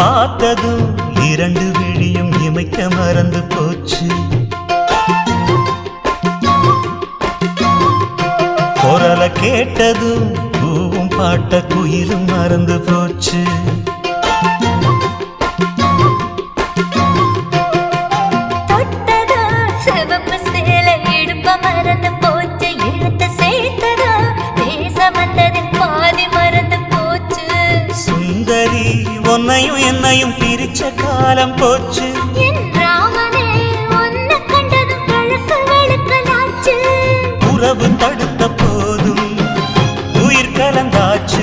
பார்த்ததும் இரண்டு விழியும் இமைக்க மறந்து போச்சு. குரல கேட்டதும் பூவும் பாட்ட குயிலும் மறந்து போச்சு. சுந்தரி உன்னையும் என்னையும் பிரிச்ச காலம் போச்சு. உறவு தடுத்த போதும் உயிர் கலந்தாச்சு.